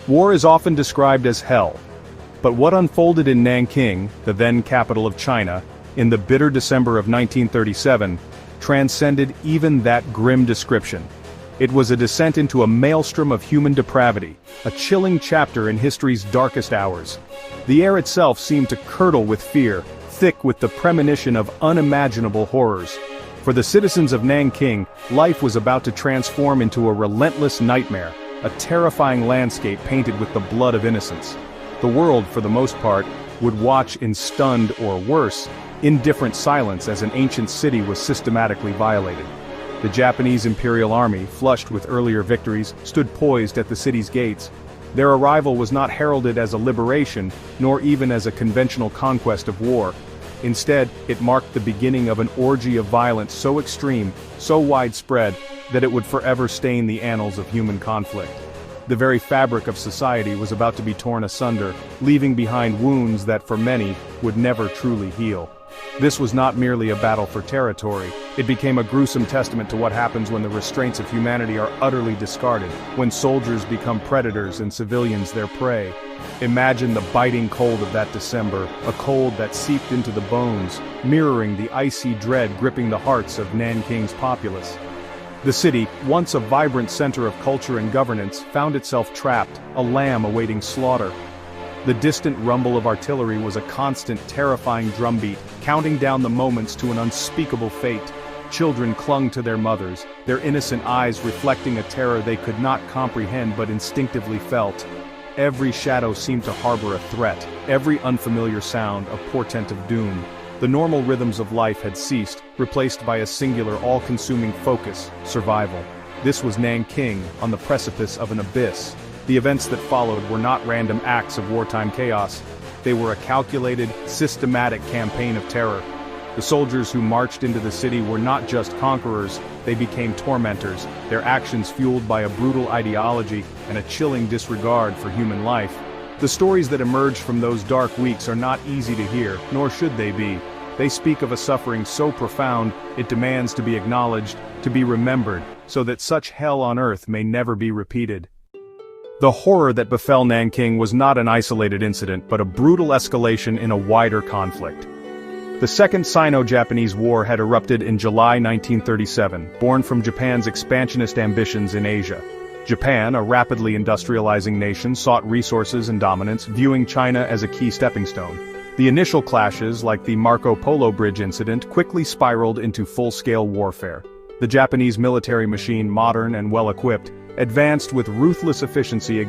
War is often described as hell. But what unfolded in Nanking, the then capital of China, in the bitter December of 1937, transcended even that grim description. It was a descent into a maelstrom of human depravity, a chilling chapter in history's darkest hours. The air itself seemed to curdle with fear, thick with the premonition of unimaginable horrors. For the citizens of Nanking, life was about to transform into a relentless nightmare, a terrifying landscape painted with the blood of innocents. The world, for the most part, would watch in stunned or worse, indifferent silence as an ancient city was systematically violated. The Japanese Imperial Army, flushed with earlier victories, stood poised at the city's gates. Their arrival was not heralded as a liberation, nor even as a conventional conquest of war. Instead, it marked the beginning of an orgy of violence so extreme, so widespread, that it would forever stain the annals of human conflict. The very fabric of society was about to be torn asunder, leaving behind wounds that for many would never truly heal. This was not merely a battle for territory, it became a gruesome testament to what happens when the restraints of humanity are utterly discarded, when soldiers become predators and civilians their prey. Imagine the biting cold of that December, a cold that seeped into the bones, mirroring the icy dread gripping the hearts of Nanking's populace. The city, once a vibrant center of culture and governance, found itself trapped, a lamb awaiting slaughter. The distant rumble of artillery was a constant, terrifying drumbeat, counting down the moments to an unspeakable fate. Children clung to their mothers, their innocent eyes reflecting a terror they could not comprehend but instinctively felt. Every shadow seemed to harbor a threat, every unfamiliar sound a portent of doom. The normal rhythms of life had ceased, replaced by a singular, all-consuming focus: survival. This was Nanking, on the precipice of an abyss. The events that followed were not random acts of wartime chaos. They were a calculated, systematic campaign of terror. The soldiers who marched into the city were not just conquerors, they became tormentors, their actions fueled by a brutal ideology and a chilling disregard for human life. The stories that emerged from those dark weeks are not easy to hear, nor should they be. They speak of a suffering so profound, it demands to be acknowledged, to be remembered, so that such hell on earth may never be repeated. The horror that befell Nanking was not an isolated incident, but a brutal escalation in a wider conflict. The Second Sino-Japanese War had erupted in July 1937, born from Japan's expansionist ambitions in Asia. Japan, a rapidly industrializing nation, sought resources and dominance, viewing China as a key stepping stone. The initial clashes, like the Marco Polo Bridge incident, quickly spiraled into full-scale warfare. The Japanese military machine, modern and well-equipped, advanced with ruthless efficiency against